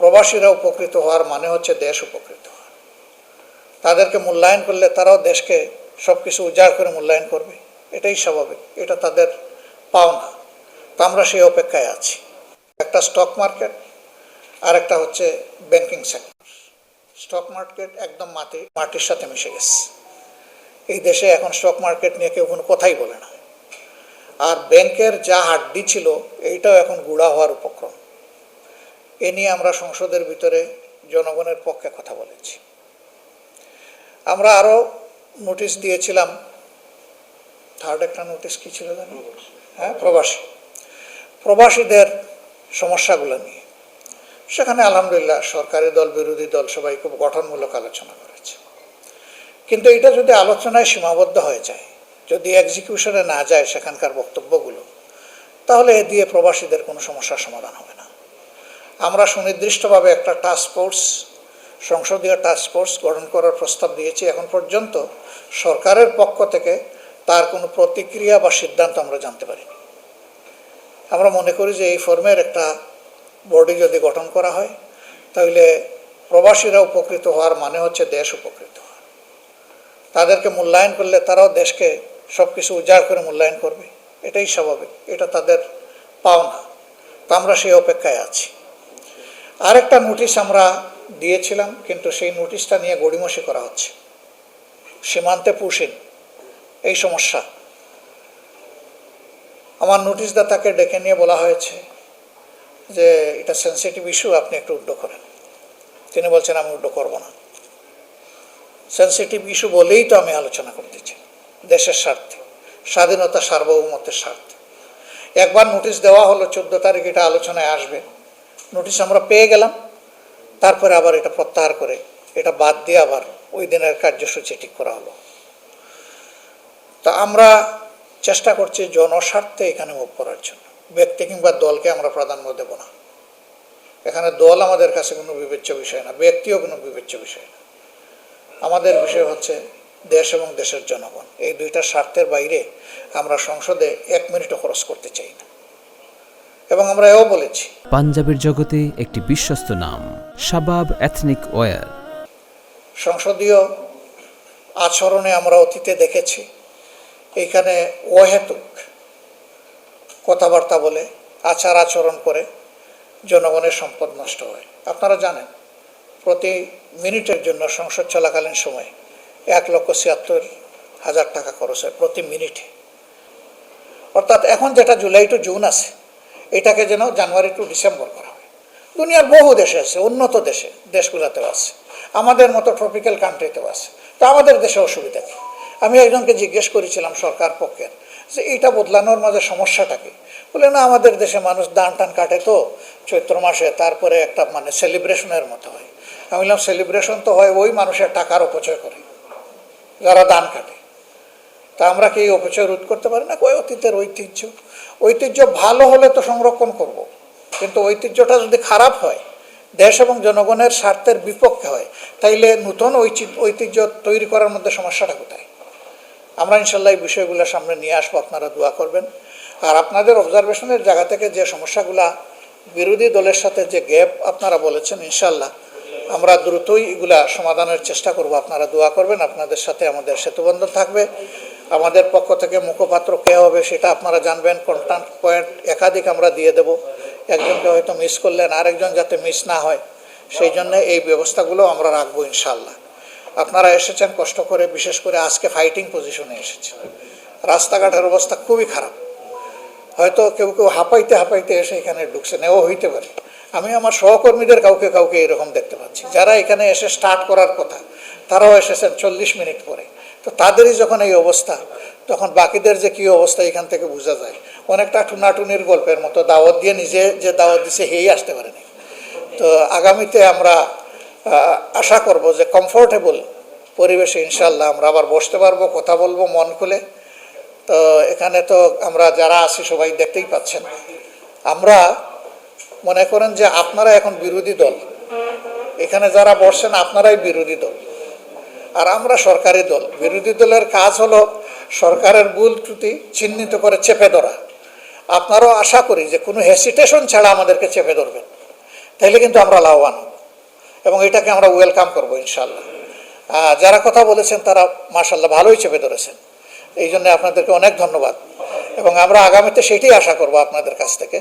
প্রবাসীরা উপকৃত হওয়ার মানে হচ্ছে দেশ উপকৃত হওয়া। তাদেরকে মূল্যায়ন করলে তারাও দেশকে সব কিছু উজাড় করে মূল্যায়ন করবে, এটাই স্বাভাবিক, এটা তাদের পাওনা। তো আমরা সেই অপেক্ষায় আছি। একটা স্টক মার্কেট আর একটা হচ্ছে ব্যাংকিং সেক্টর। স্টক মার্কেট একদম মাটির সাথে মিশে গেছে। এই দেশে এখন স্টক মার্কেট নিয়ে কেউ কোনো কথাই বলে না। আর ব্যাংকের যা হাড্ডি ছিল এইটাও এখন গুঁড়া হওয়ার উপক্রম। এ নিয়ে আমরা সংসদের ভিতরে জনগণের পক্ষে কথা বলেছি। আমরা আরও নোটিশ দিয়েছিলাম। থার্ড একটা নোটিশ কী ছিল জানো? হ্যাঁ, প্রবাসীদের সমস্যাগুলো নিয়ে। সেখানে আলহামদুলিল্লাহ সরকারি দল বিরোধী দল সবাই খুব গঠনমূলক আলোচনা করেছে। কিন্তু এটা যদি আলোচনায় সীমাবদ্ধ হয়ে যায়, যদি এক্সিকিউশনে না যায় সেখানকার বক্তব্যগুলো, তাহলে এ দিয়ে প্রবাসীদের কোনো সমস্যার সমাধান হবে না। আমরা সুনির্দিষ্টভাবে একটা টাস্কফোর্স, সংসদীয় টাস্কফোর্স গঠন করার প্রস্তাব দিয়েছি। এখন পর্যন্ত সরকারের পক্ষ থেকে তার কোনো প্রতিক্রিয়া বা সিদ্ধান্ত আমরা জানতে পারিনি। আমরা মনে করি যে এই ফর্মের একটা বডি যদি গঠন করা হয়, তাহলে প্রবাসীরা উপকৃত হওয়ার মানে হচ্ছে দেশ উপকৃত হওয়া। তাদেরকে মূল্যায়ন করলে তারাও দেশকে সব কিছু উজাড় করে মূল্যায়ন করবে, এটাই স্বাভাবিক, এটা তাদের পাওনা। তো আমরা সেই অপেক্ষায় আছি। আরেকটা নোটিশ আমরা দিয়েছিলাম, কিন্তু সেই নোটিশটা নিয়ে গড়িমসি করা হচ্ছে। সীমান্তে পুশিন এই সমস্যা। আমার নোটিশদাতাকে ডেকে নিয়ে বলা হয়েছে যে এটা সেন্সিটিভ ইস্যু, আপনি একটু উড্ড করেন। তিনি বলছেন আমি উড্ড করব না। সেন্সিটিভ ইস্যু বলেই তো আমি আলোচনা করতে চাই, দেশের স্বার্থে, স্বাধীনতা সার্বভৌমত্বের স্বার্থে। একবার নোটিশ দেওয়া হলো 14 তারিখ এটা আলোচনায় আসবে, নোটিশ আমরা পেয়ে গেলাম, তারপরে আবার এটা প্রত্যাহার করে এটা বাদ দিয়ে আবার ওই দিনের কার্যসূচি ঠিক করা হলো। তা আমরা চেষ্টা করছি জনস্বার্থে এখানে মুভ করার জন্য। ব্যক্তি কিংবা দলকে আমরা প্রাধান্য দেব না। এখানে দল আমাদের কাছে কোনো বিবেচ্য বিষয় না, ব্যক্তিও কোনো বিবেচ্য বিষয় না। আমাদের বিষয় হচ্ছে দেশ এবং দেশের জনগণ। এই দুইটা স্বার্থের বাইরে আমরা সংসদে 1 মিনিটও খরচ করতে চাই না। এবং আমরা এও বলেছি, পাঞ্জাবের জগতে একটি বিশ্বস্ত নাম শাবাব এথনিক ওয়্যার। সংসদীয় আচরণে আমরা অতীতে দেখেছি এইখানে অহেতুক কথাবার্তা বলে, আচার আচরণ করে জনগণের সম্পদ নষ্ট হয়। আপনারা জানেন প্রতি মিনিটের জন্য সংসদ চলাকালীন সময়ে 1,76,000 টাকা খরচ হয় প্রতি মিনিটে। অর্থাৎ এখন যেটা জুলাই টু জুন আছে, এটাকে যেন জানুয়ারি টু ডিসেম্বর করা হয়। দুনিয়ার বহু দেশে আছে, উন্নত দেশগুলোতেও আছে, আমাদের মতো ট্রপিক্যাল কান্ট্রিতেও আছে। তো আমাদের দেশে অসুবিধা কী? আমি একজনকে জিজ্ঞেস করেছিলাম সরকার পক্ষের যে এইটা বদলানোর মাঝে সমস্যাটা কী? বলে না, আমাদের দেশে মানুষ দান টান কাটে তো চৈত্র মাসে, তারপরে একটা মানে সেলিব্রেশনের মতো হয়। আমি বললাম সেলিব্রেশন তো হয় ওই মানুষের টাকার অপচয় করে যারা দান কাটে। তা আমরা কি এই অপচয় রোধ করতে পারি না? কই অতীতের ঐতিহ্য ভালো হলে তো সংরক্ষণ করব, কিন্তু ঐতিহ্যটা যদি খারাপ হয়, দেশ এবং জনগণের স্বার্থের বিপক্ষে হয়, তাইলে নতুন ঐতিহ্য তৈরি করার মধ্যে সমস্যাটা কোথায়? আমরা ইনশাল্লাহ এই বিষয়গুলো সামনে নিয়ে আসবো, আপনারা দোয়া করবেন। আর আপনাদের অবজারভেশনের জায়গা থেকে যে সমস্যাগুলা, বিরোধী দলের সাথে যে গ্যাপ আপনারা বলেছেন, ইনশাল্লাহ আমরা দ্রুতই এগুলা সমাধানের চেষ্টা করব। আপনারা দোয়া করবেন, আপনাদের সাথে আমাদের সেতুবন্ধন থাকবে। আমাদের পক্ষ থেকে মুখপাত্র কে হবে সেটা আপনারা জানবেন। কন্টাক্ট পয়েন্ট একাধিক আমরা দিয়ে দেব। একজনকে হয়তো মিস করলেন, আরেকজন যাতে মিস না হয় সেই জন্য এই ব্যবস্থাগুলো আমরা রাখবো ইনশাল্লাহ। আপনারা এসেছেন কষ্ট করে, বিশেষ করে আজকে ফাইটিং পজিশনে এসেছেন। রাস্তাঘাটের অবস্থা খুবই খারাপ, হয়তো কেউ কেউ হাঁপাইতে এসে এখানে ঢুকছেন, এও হইতে পারে। আমি আমার সহকর্মীদের কাউকে এরকম দেখতে পাচ্ছি, যারা এখানে এসে স্টার্ট করার কথা তারাও এসেছেন 40 মিনিট পরে। তো তাদেরই যখন এই অবস্থা, তখন বাকিদের যে কী অবস্থা এখান থেকে বোঝা যায়। অনেকটা টুনাটুনির গল্পের মতো, দাওয়াত দিয়ে নিজে যে দাওয়াত দিছে হেই আসতে পারেনি। তো আগামীতে আমরা আশা করব যে কমফোর্টেবল পরিবেশে ইনশাল্লাহ আমরা আবার বসতে পারবো, কথা বলবো মন খুলে। তো এখানে তো আমরা যারা আছি সবাই দেখতেই পাচ্ছেন। আমরা মনে করেন যে আপনারা এখন বিরোধী দল, এখানে যারা বসছেন আপনারাই বিরোধী দল, আর আমরা সরকারি দল। বিরোধী দলের কাজ হলো সরকারের ভুল ত্রুটি চিহ্নিত করে চেপে ধরা। আপনারাও আশা করি যে কোনো হেসিটেশন ছাড়া আমাদেরকে চেপে ধরবেন, তাইলে কিন্তু আমরা লাভবান হব এবং এটাকে আমরা ওয়েলকাম করবো ইনশাআল্লাহ। যারা কথা বলেছেন তারা মাশাআল্লাহ ভালোই চেপে ধরেছেন, এই জন্য আপনাদেরকে অনেক ধন্যবাদ এবং আমরা আগামীতে সেটাই আশা করব আপনাদের কাছ থেকে।